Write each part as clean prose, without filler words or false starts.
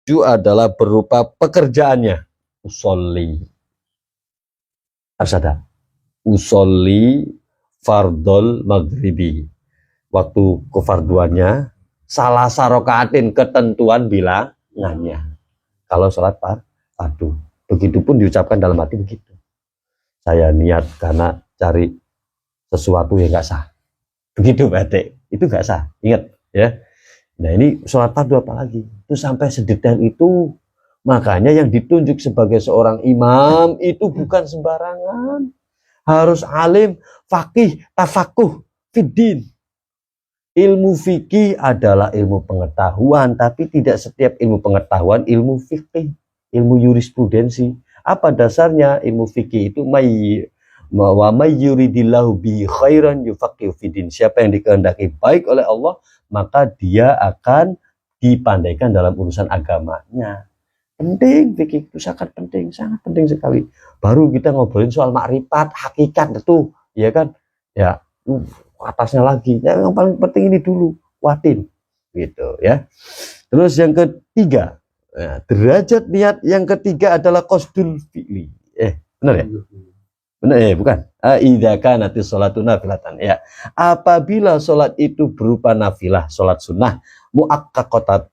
ketujuh adalah berupa pekerjaannya. Usolli. Harus ada. Usolli fardol maghribi. Waktu kefarduannya salah sarokaatin ketentuan bilangannya. Kalau sholat fardu. Begitupun diucapkan dalam hati begitu. Saya niat karena cari sesuatu yang gak sah. Begitu berarti. Itu gak sah. Ingat ya. Nah ini sholat fardu apalagi. Itu sampai sedetail itu. Makanya yang ditunjuk sebagai seorang imam itu bukan sembarangan. Harus alim, faqih, tafakuh, fiddin. Ilmu fikih adalah ilmu pengetahuan, tapi tidak setiap ilmu pengetahuan ilmu fikih, ilmu jurisprudensi. Apa dasarnya ilmu fikih itu? Wa may yuridillahu bi khairan yufaqihu fiddin. Siapa yang dikehendaki baik oleh Allah, maka dia akan dipandaikan dalam urusan agamanya. Penting, fikih itu sangat penting sekali. Baru kita ngobrolin soal makrifat, hakikat itu, ya kan? Ya, atasnya lagi. Ya, yang paling penting ini dulu, kuatin, gitu ya. Terus yang ketiga, derajat niat yang ketiga adalah qasdul fi'li. Benar ya? Benar ya, bukan? Idza kanatis sholatu nafilatan. Ya, apabila sholat itu berupa nafilah, sholat sunnah, muaqqatan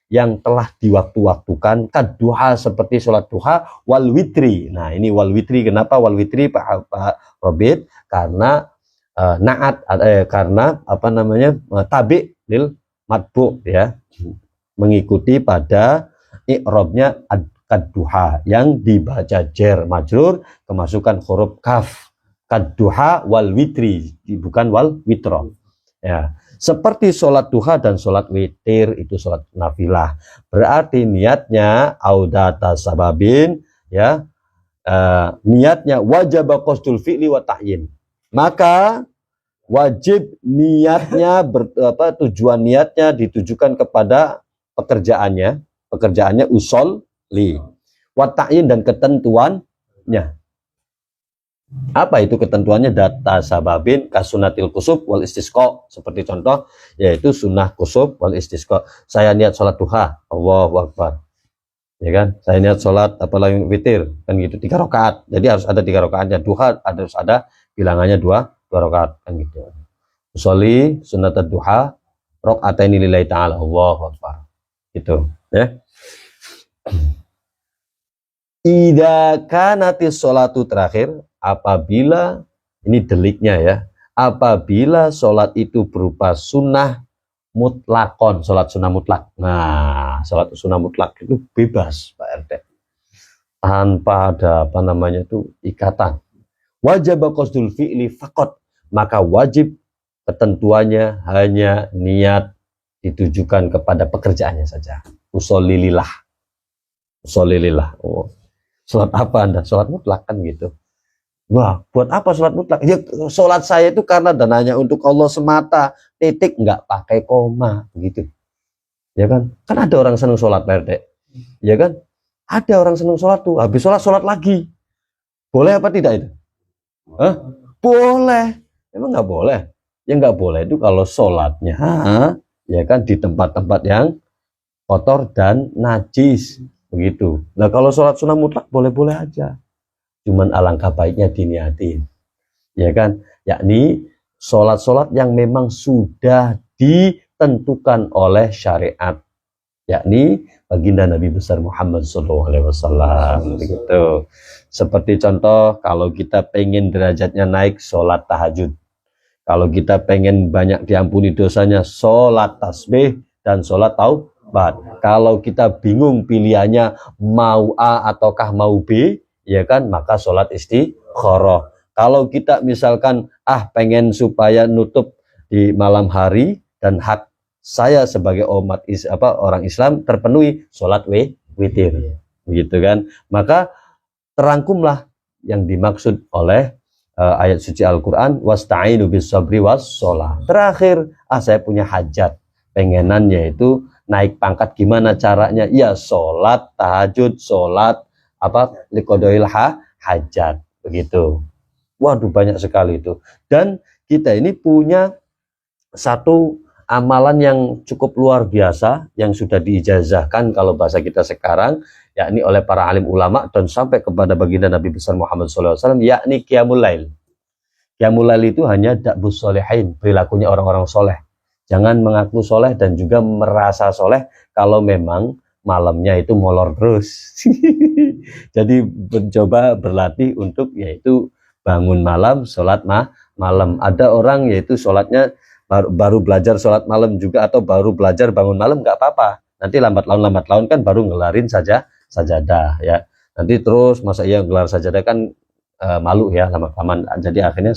yang telah diwaktu-waktukan, kaduha seperti sholat duha, wal witri. Nah ini wal witri, kenapa wal witri Pak Robit? Karena karena apa namanya tabi lil matbu ya, mengikuti pada i'rabnya kaduha yang dibaca jer majrur kemasukan huruf kaf, kaduha wal witri, bukan wal witro ya. Seperti sholat duha dan sholat witir itu sholat nafilah. Berarti niatnya audata sababin ya, niatnya wajib qasdul fi'li wa ta'yin. Maka wajib niatnya tujuan niatnya ditujukan kepada pekerjaannya usolli wa ta'yin dan ketentuannya. Apa itu ketentuannya? Data sababin kasunatil kusub wal istisqa, seperti contoh yaitu sunnah kusub wal istisqa. Saya niat sholat duha, Allahu Akbar, ya kan? Saya niat sholat apalagi witir, kan gitu 3 rakaat. Jadi harus ada 3 rakaatnya. Duha harus ada bilangannya 2 rakaat, kan gitu. Usolli sunnat duha rakaataini lillahi ta'ala, Allahu Akbar, gitu ya. Idza kanatis sholatu terakhir, apabila ini deliknya ya, apabila sholat itu berupa sunnah mutlakon, sholat sunnah mutlak. Nah, sholat sunnah mutlak itu bebas Pak RT, tanpa ada apa namanya itu ikatan. Wajib qasdul fi'li faqat, maka wajib ketentuannya hanya niat ditujukan kepada pekerjaannya saja. Usolli lillah. Oh, sholat apa Anda? Sholat mutlak kan gitu. Wah, buat apa sholat mutlak? Ya, sholat saya itu karena dananya untuk Allah semata, titik, nggak pakai koma, begitu. Ya kan? Kan ada orang seneng sholat Pak RT. Ya kan? Ada orang seneng sholat tuh, habis sholat lagi. Boleh apa tidak itu? Hah? Boleh. Emang nggak boleh? Ya nggak boleh itu kalau sholatnya, ya kan, di tempat-tempat yang kotor dan najis, begitu. Nah kalau sholat sunnah mutlak boleh-boleh aja. Cuman alangkah baiknya diniatin, ya kan, yakni sholat-sholat yang memang sudah ditentukan oleh syariat, yakni baginda Nabi besar Muhammad SAW, begitu. Seperti contoh, kalau kita pengen derajatnya naik, sholat tahajud. Kalau kita pengen banyak diampuni dosanya, sholat tasbih dan sholat taubat. Kalau kita bingung pilihannya mau A ataukah mau B, ya kan, maka sholat istikharah. Kalau kita misalkan pengen supaya nutup di malam hari dan hak saya sebagai orang Islam terpenuhi, sholat witir, begitu kan. Maka terangkumlah yang dimaksud oleh ayat suci Al-Quran, wasta'inu bis sabri was sholah. Terakhir, saya punya hajat, pengenan yaitu naik pangkat, gimana caranya? Ya sholat tahajud, sholat liqodoil hajat, begitu. Waduh, banyak sekali itu. Dan kita ini punya satu amalan yang cukup luar biasa yang sudah diijazahkan kalau bahasa kita sekarang, yakni oleh para alim ulama dan sampai kepada baginda Nabi besar Muhammad SAW, yakni qiyamul lail. Qiyamul lail itu hanya da'bus solehin, perilakunya orang-orang soleh. Jangan mengaku soleh dan juga merasa soleh kalau memang malamnya itu molor terus. Jadi mencoba berlatih untuk yaitu bangun malam, sholat malam. Ada orang yaitu sholatnya baru belajar sholat malam juga atau baru belajar bangun malam, nggak apa-apa. Nanti lambat laun kan baru ngelarin sajadah ya. Nanti terus masa iya gelar sajadah kan malu ya lama-lama. Jadi akhirnya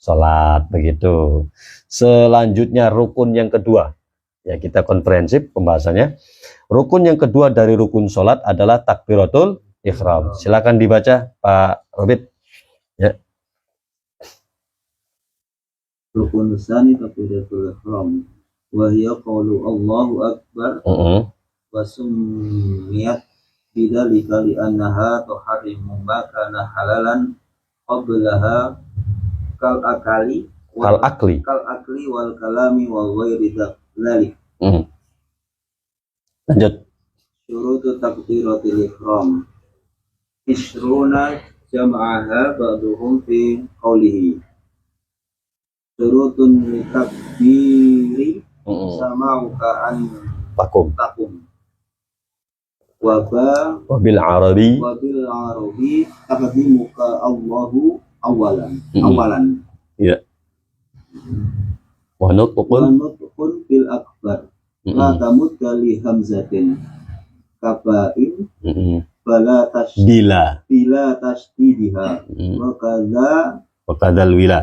sholat begitu. Selanjutnya rukun yang kedua. Ya kita komprehensif pembahasannya. Rukun yang kedua dari rukun sholat adalah takbiratul ihram. Silakan dibaca Pak Robit. Ya. Rukun tsani takbiratul ihram wa hiya qaulu Allahu akbar wa summiyat bidzalika li annaha tuharrimu ma kana halalan qablaha kal akli wal kalami wa ghairi dzalik. Lanjut. Syurutu takbiratul ihram isruna jam'aha ba'duhum fi qawlihi surutun takbiri sama'uka an takum wabil arabi taqdimuka Allahu awalan ya wa nutqun bil akbar la tamud kali hamzatin kabain bila tasdidiha wa kadal wila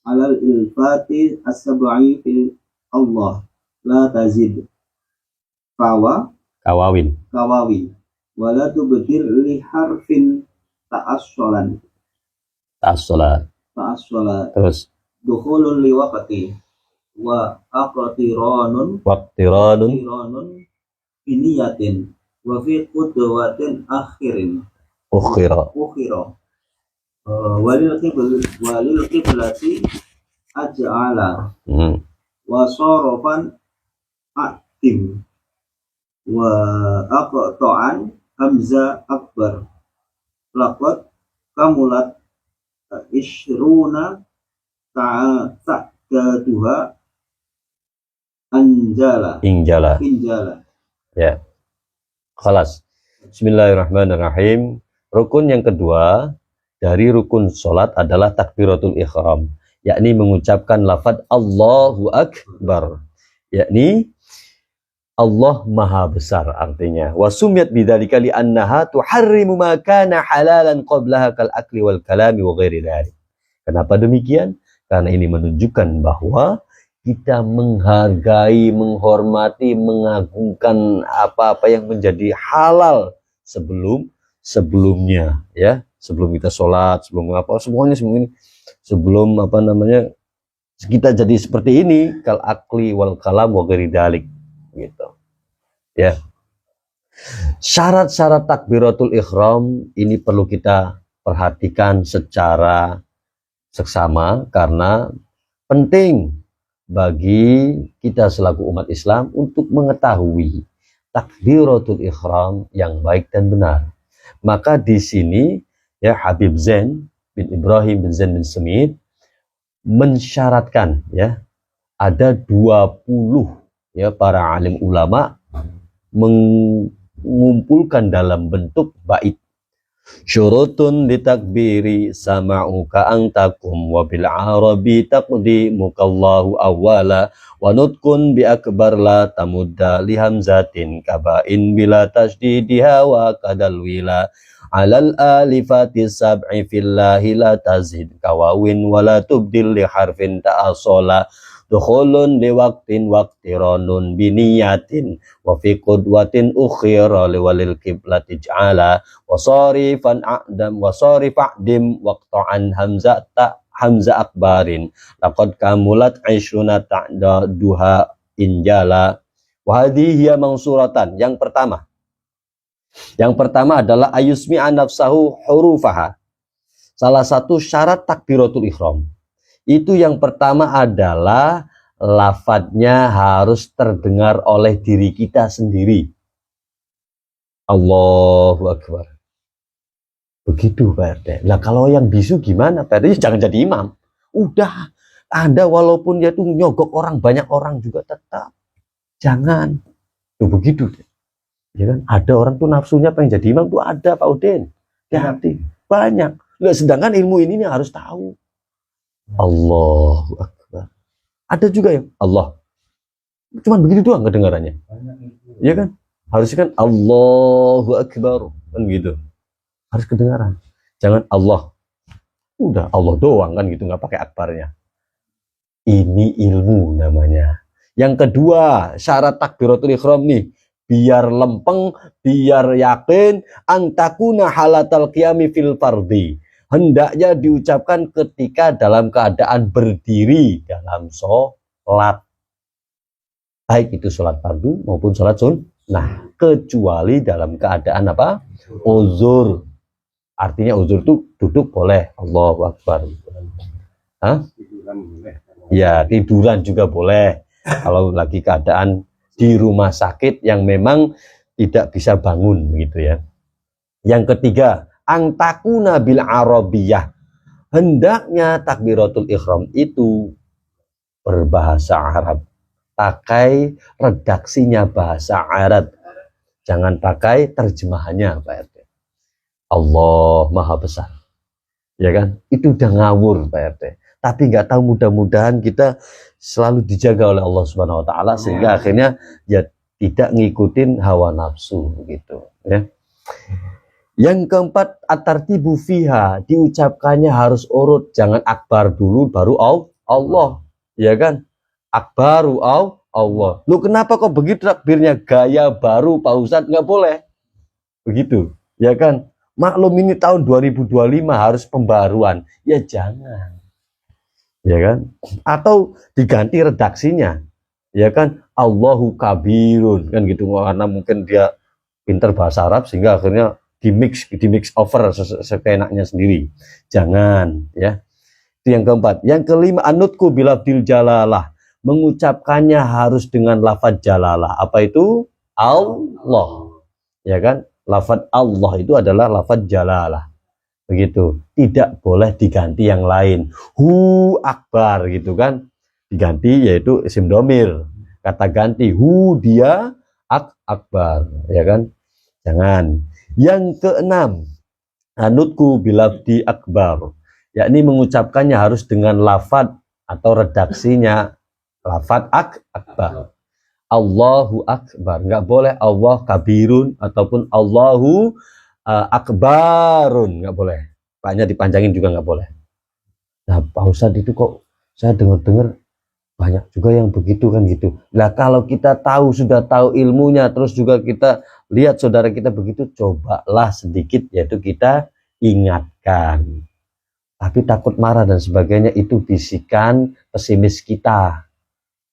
alal ilfati as-sab'i fil Allah la tazid kawawi wala tubdil li harfin ta'assalan terus dukhulun li waqti wa aqtiranun biniyatin wa fi qudwatin ukhira walil qiblati aj'ala wa sarafan atim wa aqta'an hamza akbar laqad kamulat ishruna ta'daduha injala ya khalas. Bismillahirrahmanirrahim. Rukun yang kedua dari rukun sholat adalah takbiratul ihram, yakni mengucapkan lafaz Allahu Akbar, yakni Allah Maha Besar artinya. Wa sumiyat bidzalika li annaha tuharrimu ma kana halalan qablaha kal akli wal kalami wa ghairi dzalik. Kenapa demikian? Karena ini menunjukkan bahwa kita menghargai, menghormati, mengagungkan apa-apa yang menjadi halal sebelumnya ya. Sebelum kita sholat, sebelum apa, semuanya sebelum apa namanya kita jadi seperti ini, kal akli wal kalam wa ghairi dzalik gitu ya. Syarat-syarat takbiratul ihram ini perlu kita perhatikan secara seksama karena penting bagi kita selaku umat Islam untuk mengetahui takbiratul ihram yang baik dan benar. Maka di sini ya Habib Zain bin Ibrahim bin Zain bin Semit mensyaratkan ya ada 20 ya para alim ulama mengumpulkan dalam bentuk bait. Syurutun litakbiri sama'uka antakum wa bil arabi taqdimukallahu awwala wa nutkun bi akbar la tamudda li hamzatin kabain bila tasdidiha wa kadal wila alal alifati sab'i fillahi la tazid kawawin wa la tubdil li harfin ta'asola dukhulun li waqtin waqtiranun biniyatin wa fi qudwatin ukhira li walil qiblati ja'ala wa sarifan a'dam wa sarifa'dim waqta'an hamza akbarin laqad kamulat aisyuna ta'daduha injala wa hadhihi mangsuratan. Yang pertama adalah ayusmi'a nafsahu hurufaha. Salah satu syarat takbiratul ihram itu yang pertama adalah lafadznya harus terdengar oleh diri kita sendiri. Allahu Akbar. Begitu Pak RT. Nah kalau yang bisu gimana Pak RT? Jangan jadi imam. Udah, Anda walaupun dia tuh nyogok orang, banyak orang juga tetap. Jangan. Tuh begitu. Ya kan? Ada orang tuh nafsunya pengen jadi imam tuh ada Pak Udin. Hati-hati. Banyak. Nah, sedangkan ilmu ini harus tahu. Allahu Akbar. Ada juga yang Allah. Cuman begitu doang kedengarannya. Iya kan? Harusnya kan Allahu Akbar. Kan gitu. Harus kedengaran. Jangan Allah. Udah Allah doang kan gitu, nggak pakai akbarnya. Ini ilmu namanya. Yang kedua, syarat takbiratul ihram nih, biar lempeng, biar yakin, antakuna halatal qiyami fil fardhi. Hendaknya diucapkan ketika dalam keadaan berdiri dalam sholat. Baik itu sholat fardu maupun sholat sunnah. Kecuali dalam keadaan apa? Uzur. Artinya uzur itu duduk boleh. Allahu Akbar. Hah? Ya, tiduran juga boleh. Kalau lagi keadaan di rumah sakit yang memang tidak bisa bangun gitu ya. Yang ketiga, angtakuna bil arabiyah. Hendaknya takbiratul ihram itu berbahasa Arab. Pakai redaksinya bahasa Arab. Jangan pakai terjemahannya Pak RT. Allah Maha Besar, ya kan? Itu udah ngawur Pak RT. Tapi nggak tahu, mudah-mudahan kita selalu dijaga oleh Allah Subhanahu Wa Taala sehingga akhirnya ya tidak ngikutin hawa nafsu gitu. Ya. Yang keempat, at-tartibu fiha, diucapkannya harus urut, jangan akbar dulu baru Allah, ya kan? Akbaru Allah. Lu kenapa kok begitu takbirnya gaya baru Pak Ustadz? Nggak boleh begitu, ya kan? Maklum ini tahun 2025 harus pembaruan. Ya jangan. Ya kan? Atau diganti redaksinya. Ya kan? Allahu kabirun. Kan gitu. Karena mungkin dia pinter bahasa Arab sehingga akhirnya di mix over seenaknya sendiri. Jangan. Ya. Itu yang keempat. Yang kelima, anutku bilafdil jalalah. Mengucapkannya harus dengan lafaz jalalah. Apa itu? Allah. Ya kan? Lafaz Allah itu adalah lafaz jalalah. Begitu. Tidak boleh diganti yang lain. Hu akbar gitu kan. Diganti yaitu isim domir. Kata ganti hu dia akbar, ya kan? Jangan. Yang keenam, anutku bilafdi akbar. Yakni mengucapkannya harus dengan lafaz atau redaksinya lafaz akbar. Allahu Akbar, nggak boleh Allah kabirun ataupun Allahu akbarun, nggak boleh. Paknya dipanjangin juga nggak boleh. Nah Pak Ustadz itu kok saya dengar-dengar banyak juga yang begitu kan gitu. Nah kalau kita tahu, sudah tahu ilmunya, terus juga kita lihat saudara kita begitu, cobalah sedikit yaitu kita ingatkan. Tapi takut marah dan sebagainya itu bisikan pesimis kita.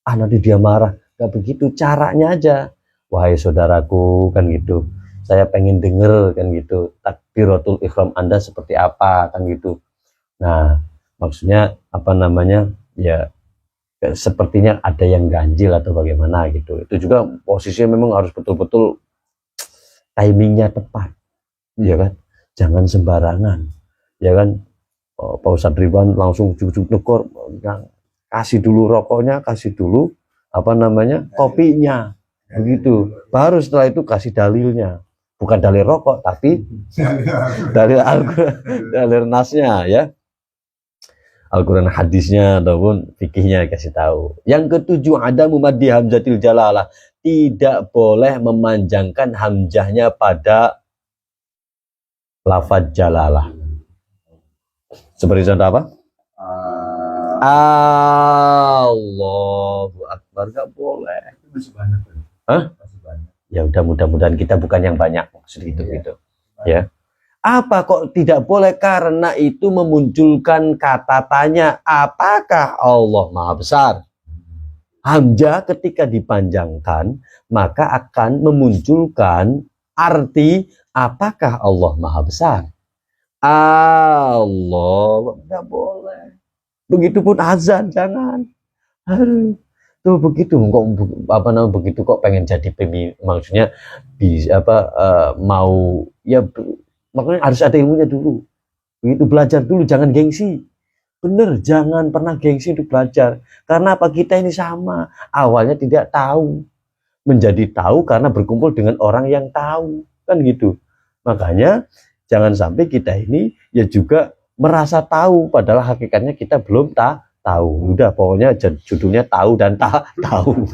Ah nanti dia marah. Gak begitu, caranya aja. Wahai saudaraku kan gitu, saya pengen denger kan gitu takbiratul ihram Anda seperti apa kan gitu. Nah maksudnya apa namanya ya, sepertinya ada yang ganjil atau bagaimana gitu. Itu juga posisinya memang harus betul-betul timingnya tepat, ya kan? Jangan sembarangan, ya kan? Pak Ustadz Ridwan langsung cucuk nyekor, kasih dulu rokoknya, kasih dulu apa namanya kopinya, begitu. Baru setelah itu kasih dalilnya, bukan dalil rokok tapi dalil Al-Quran, dalil nasnya ya, Al-Quran hadisnya ataupun fikihnya kasih tahu. Yang ketujuh, ada mumaddi hamzatil jalalah, tidak boleh memanjangkan hamzahnya pada lafaz jalalah. Seperti contoh apa? Allahu Akbar, gak boleh. Masih banyak. Hah? Masih banyak. Ya udah, mudah-mudahan kita bukan yang banyak maksud itu gitu. Ya. Apa kok tidak boleh? Karena itu memunculkan kata tanya, apakah Allah Maha Besar? Hamzah ketika dipanjangkan maka akan memunculkan arti apakah Allah Maha Besar? Allah, tidak boleh. Begitupun azan, jangan. tuh begitu kok apa namanya begitu kok pengen jadi pemimpin, maksudnya bisa mau ya makanya harus ada ilmunya dulu. Begitu belajar dulu, jangan gengsi. Bener, jangan pernah gengsi untuk belajar. Karena apa? Kita ini sama. Awalnya tidak tahu. Menjadi tahu karena berkumpul dengan orang yang tahu. Kan gitu. Makanya jangan sampai kita ini ya juga merasa tahu. Padahal hakikatnya kita belum tahu. Udah pokoknya judulnya tahu dan tahu.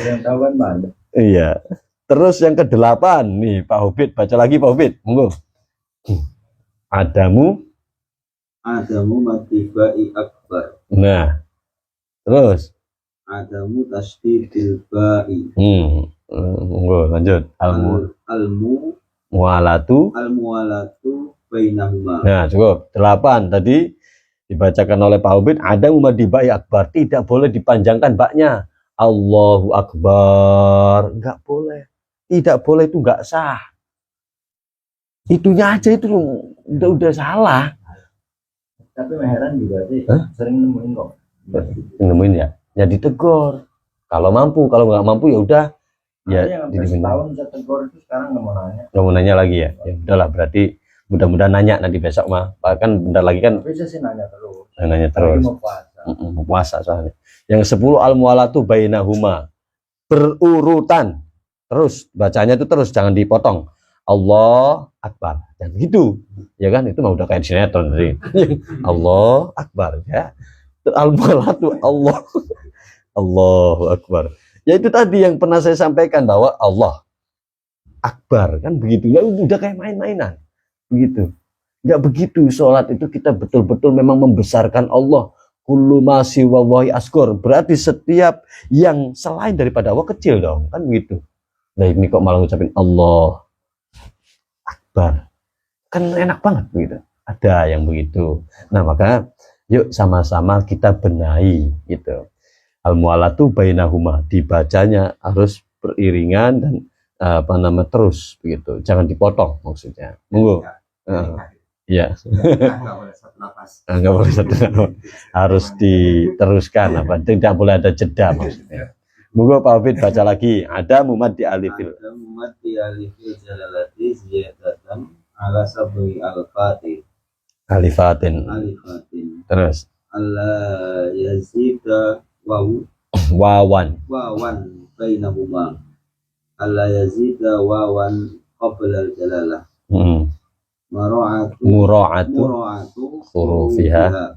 Yang tahu kan banyak. Iya. Terus yang ke-8 nih Pak Hobit, baca lagi Pak Hobit. Monggo. Adamu matibai akbar. Nah, terus Adamu tasdidil ba'i. Monggo lanjut. Almu Mualatu. Al-mualatu bainahuma. Nah, cukup. 8 tadi dibacakan oleh Pak Ubid. Ada madibai akbar, tidak boleh dipanjangkan baknya. Allahu Akbar, enggak boleh. Tidak boleh, itu enggak sah. Itunya aja itu udah salah. Tapi Meheran juga sih sering nemuin kok. Nemuin ya? Ya ditegur. Kalau mampu, kalau nggak mampu ya udah. Ya, tahun saya tegur itu sekarang nggak mau nanya. Nggak mau nanya lagi ya? Ya udahlah, berarti mudah-mudahan nanya nanti besok mah. Bahkan bentar lagi kan. Bisa sih nanya terus. Nanya terus. Mau puasa. Mau puasa soalnya. Yang 10 al-mualatu bainahuma. Berurutan. Terus bacanya itu terus, jangan dipotong. Allah Akbar. Dan gitu. Ya kan, itu mah udah kayak sinetron tadi. Allah Akbar ya. Al-mualatu Allah. Allahu Akbar. Ya itu tadi yang pernah saya sampaikan bahwa Allah Akbar kan begitu. Ya udah kayak main-mainan. Begitu. Enggak begitu, sholat itu kita betul-betul memang membesarkan Allah. Kullu ma siwallahi asghar. Berarti setiap yang selain daripada Allah kecil dong, kan begitu. Nah ini kok malah ngucapin Allah Akbar. Kan enak banget begitu. Ada yang begitu. Nah, maka yuk sama-sama kita benahi gitu. Al-mualatu bainahuma, dibacanya harus beriringan dan terus begitu. Jangan dipotong maksudnya. Monggo. Iya. Nggak boleh satu nafas. Nggak boleh satu nafas. Harus diteruskan apa? Tidak boleh ada jeda maksudnya. Monggo Pak Hafid baca lagi. Ada mumat di alifil. Ada mumat di alifil jalalati ziyadatan ala sabri al-fatih. Alifatin. Terus. Allah yazida Wawan bainahuma. Allah yazida wawan qabla al-jalalah. Mura'atu hurufiha.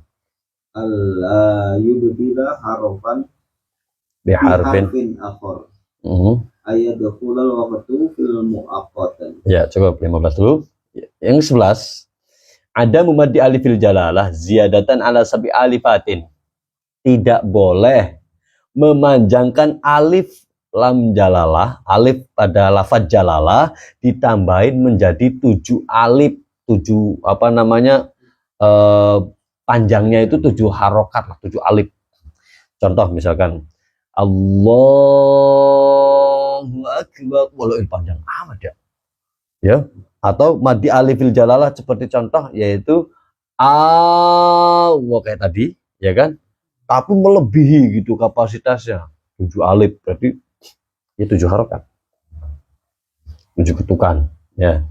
Allah yubdila harfan biharfin akhar. Ayadkhulul waqtu fil muaqqatan. Ya, cukup 15 dulu. Yang 11. Ada mumaddi alifil jalalah ziyadatan ala sabi alifatin. Tidak boleh memanjangkan alif lam jalalah, alif pada lafaz jalalah ditambahin menjadi 7 alif, 7 panjangnya itu 7 harokat lah, 7 alif. Contoh misalkan Allahu Akbar, walau panjang amat ya. Ya, atau maddi alifil jalalah seperti contoh yaitu Allah kayak tadi, ya kan? Tapi melebihi gitu kapasitasnya 7 alif, berarti ya 7 harokat, 7 ketukan, ya.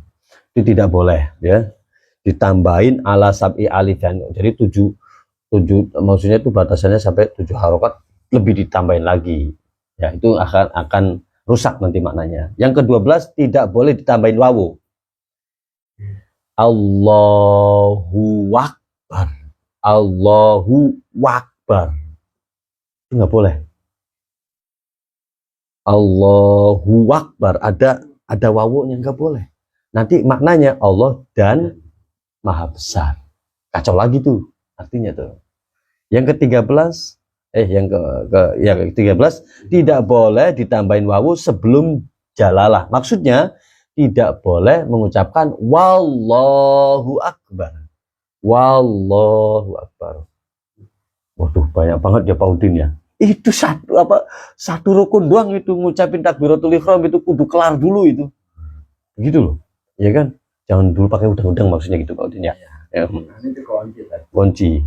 Itu tidak boleh, ya. Ditambahin ala sab'i alifan, jadi 7 maksudnya itu batasannya sampai 7 harokat, lebih ditambahin lagi, ya. Itu akan rusak nanti maknanya. Yang ke-12 tidak boleh ditambahin wawu. Allahu Akbar, Allahu Akbar, itu nggak boleh. Allahu Akbar ada wawunya, nggak boleh. Nanti maknanya Allah dan Maha Besar, kacau lagi tuh artinya tuh. Yang ke-13 yang ke-13 tidak boleh ditambahin wawu sebelum jalalah. Maksudnya tidak boleh mengucapkan wallahu akbar. Wallahu akbar. Waduh, banyak banget ya Pak Udin ya. Itu satu rukun doang itu, ngucapin takbiratul ihram itu kudu kelar dulu itu. Begitu loh. Ya kan? Jangan dulu pakai udang-udang maksudnya gitu Pak Udin ya. Ya. Ini kunci. Kunci.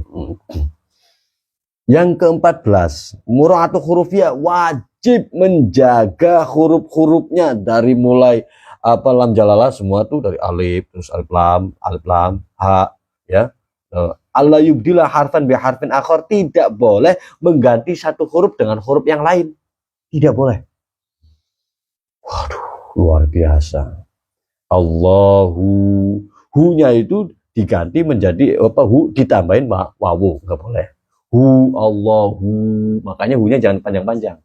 Yang ke-14, mura'atu hurufnya wajib menjaga huruf-hurufnya dari mulai apa lam jalalah semua tuh dari alif terus alif lam ha ya. Allah yubdila harfan bi harfin akhar, tidak boleh mengganti satu huruf dengan huruf yang lain. Tidak boleh. Waduh, luar biasa. Allahu, hu-nya itu diganti menjadi apa, hu ditambahin wawu, nggak boleh. Hu, Allahu, makanya hu-nya jangan panjang-panjang.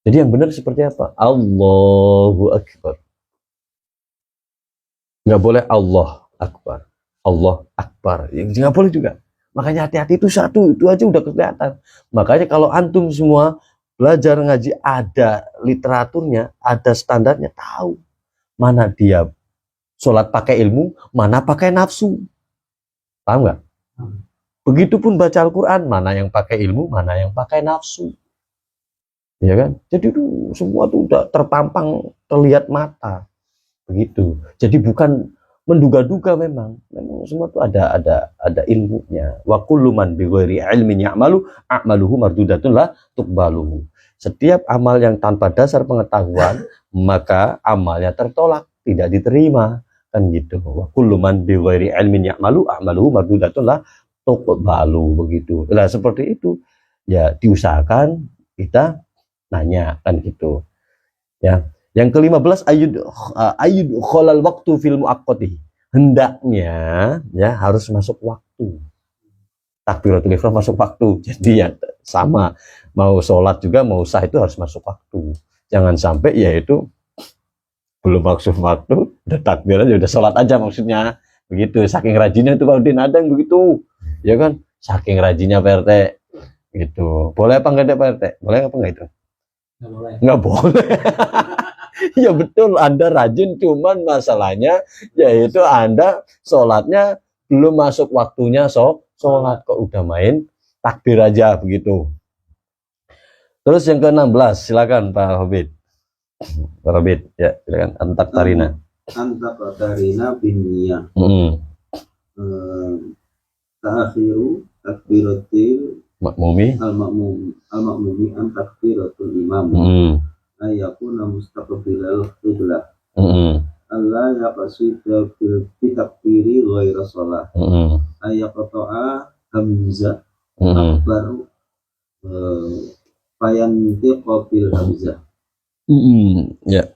Jadi yang benar seperti apa? Allahu Akbar. Nggak boleh Allah Akbar. Allah Akbar. Nggak boleh juga. Makanya hati-hati, itu satu, itu aja udah kelihatan. Makanya kalau antum semua belajar ngaji ada literaturnya, ada standarnya, tahu mana dia sholat pakai ilmu, mana pakai nafsu. Paham nggak? Begitupun baca Al-Quran, mana yang pakai ilmu, mana yang pakai nafsu. Ya kan? Jadi itu semua tuh udah terpampang, terlihat mata. Begitu. Jadi bukan menduga-duga, memang semua tuh ada ilmunya. Wa kullu man bi ghairi ilmin ya'malu a'maluhu mardudatun la tuqbaluhu. Setiap amal yang tanpa dasar pengetahuan, maka amalnya tertolak, tidak diterima, kan gitu. Wa kullu man bi ghairi ilmin ya'malu a'maluhu mardudatun la tuqbalu, begitu. Nah, seperti itu. Ya, diusahakan kita nanya, kan gitu. Ya. Yang ke-15, ayud kholal waktu fil muaqqati. Hendaknya ya harus masuk waktu. Takbiratul ihram masuk waktu. Jadi ya sama, mau sholat juga mau sah itu harus masuk waktu. Jangan sampai yaitu belum masuk waktu, udah takbir aja, udah sholat aja maksudnya. Begitu, saking rajinnya itu Pak Udin, ada yang begitu. Ya kan? Saking rajinnya Pak RT. Gitu. Boleh apa enggak Pak RT? Boleh apa enggak itu? Nggak boleh. Nggak boleh. Ya betul, Anda rajin, cuman masalahnya yaitu Anda sholatnya belum masuk waktunya, sholat kok udah main takbir aja, begitu. Terus yang ke-16, silakan Pak Hobit. Pak Hobit, ya silakan. Antak tarina. Antak tarina biniyah. Ta'akhiru takbiratil Makmumi. al-makmumi an takbiratul imam. Ayakuna mustaqbilal qiblah. Allah yaqsida bil takbiri ghaira shalah. Ayaqta'a hamzah akbar fayantiqa bil hamzah. Ya.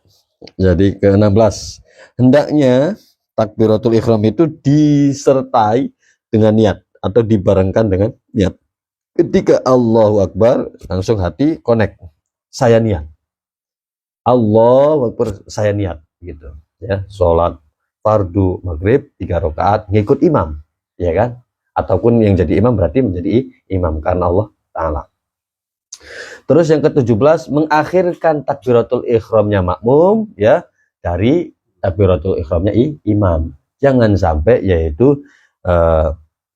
Jadi ke-16, hendaknya takbiratul ihram itu disertai dengan niat atau dibarengkan dengan niat. Ketika Allahu Akbar, langsung hati connect. Saya niat. Allahu Akbar, saya niat, gitu ya. Sholat fardu maghrib 3 rakaat ngikut imam, ya kan? Ataupun yang jadi imam berarti menjadi imam karena Allah Ta'ala. Terus yang ke-17, mengakhirkan takbiratul ihramnya makmum ya dari takbiratul ihramnya imam. Jangan sampai yaitu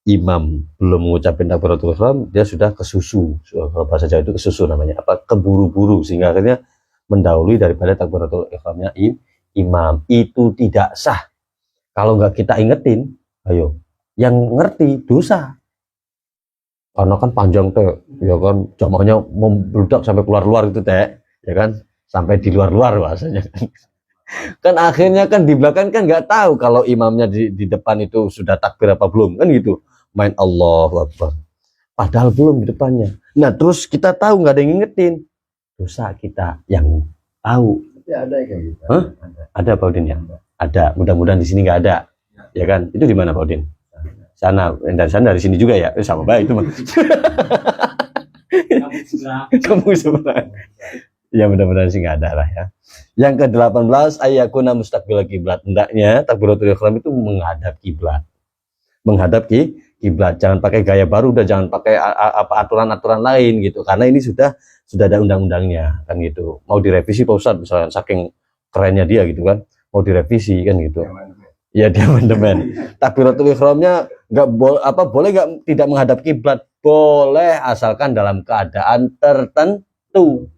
imam belum mengucapkan takbiratul ihram, dia sudah kesusu. Kalau bahasa Jawa itu kesusu namanya, apa, keburu-buru, sehingga akhirnya mendahului daripada takbiratul ihramnya imam. Itu tidak sah. Kalau nggak kita ingetin, ayo, yang ngerti dosa. Karena kan panjang teh, ya kan, jamaahnya membludak sampai keluar-luar gitu teh, ya kan, sampai di luar-luar bahasanya. Kan akhirnya kan di belakang kan nggak tahu kalau imamnya di depan itu sudah takbir apa belum, kan gitu. Main Allahu Akbar. Padahal belum di depannya. Nah terus kita tahu nggak ada yang ngingetin. Dosa kita yang tahu. Ya, ada kayak gitu. Hah? Ada Pak Udin ya? Ada. Mudah-mudahan di sini nggak ada. Ya kan? Itu di mana Pak Udin? Sana. Dari sana, dari sini juga ya? Sama baik itu mah. Kamu sebenarnya. Ya mudah-mudahan sih nggak ada lah ya. Yang ke-18, ayakuna mustaqbil kiblat. Hendaknya takbiratul ihram itu menghadap kiblat. Menghadap kiblat. Jangan pakai gaya baru, udah jangan pakai apa aturan-aturan lain gitu. Karena ini sudah ada undang-undangnya kan gitu. Mau direvisi Pak Ustadz misalnya, saking kerennya dia gitu kan, mau direvisi kan gitu. Ya dia amandemen. Takbiratul ihramnya nggak boleh nggak tidak menghadap kiblat, boleh asalkan dalam keadaan tertentu,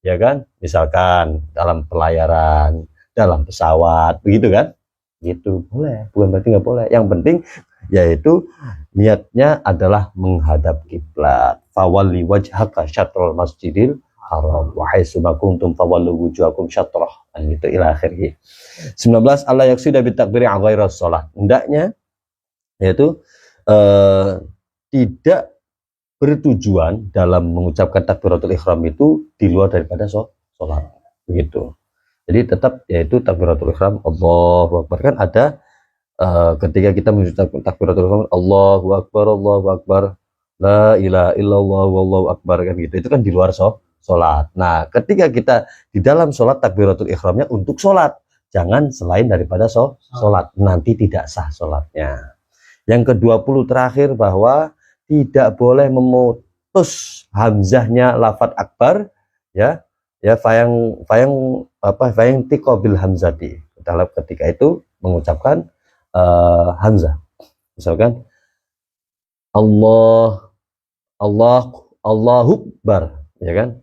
ya kan? Misalkan dalam pelayaran, dalam pesawat, begitu kan? Gitu boleh. Bukan berarti nggak boleh. Yang penting yaitu niatnya adalah menghadap kiblat. Fawalli wajhaka syatrul masjidil haram wa haitsuma kuntum fawallu wujuhakum syatrah. Dan itu ila akhirih. 19 Allah yaqsida bi takbiri ghaira shalah. Hendaknya yaitu tidak bertujuan dalam mengucapkan takbiratul ihram itu di luar daripada sholat begitu. Jadi tetap yaitu takbiratul ihram Allahu Akbar, kan ada ketika kita mengucapkan takbiratul ihram Allahu Akbar la ilaha illallah wallahu akbar, kan gitu, itu kan di luar sholat. Nah ketika kita di dalam sholat takbiratul ihramnya untuk sholat, jangan selain daripada sholat, nanti tidak sah sholatnya. Yang ke-20 terakhir bahwa tidak boleh memutus hamzahnya lafadz akbar, ya fayang tikobil hamzati, dalam ketika itu mengucapkan hamzah, misalkan Allahu Akbar, ya kan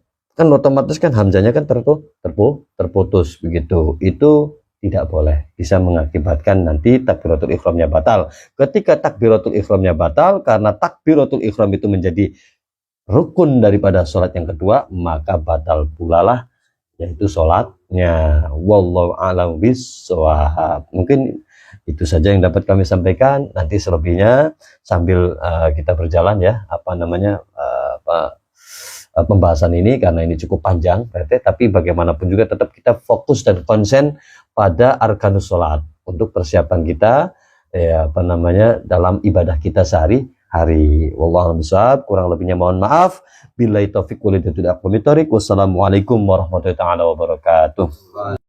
otomatis kan hamzahnya kan terputus begitu. Itu tidak boleh, bisa mengakibatkan nanti takbiratul ihramnya batal. Ketika takbiratul ihramnya batal karena takbiratul ihram itu menjadi rukun daripada sholat yang kedua, maka batal pula lah yaitu sholatnya. Wallahu a'lam bishawab. Mungkin itu saja yang dapat kami sampaikan. Nanti selebihnya sambil kita berjalan ya, pembahasan ini, karena ini cukup panjang tapi bagaimanapun juga tetap kita fokus dan konsen pada arkanus sholat untuk persiapan kita dalam ibadah kita sehari-hari. Wallahu a'lam, kurang lebihnya mohon maaf. Billahi taufiq wal hidayah. Wassalamualaikum warahmatullahi wabarakatuh.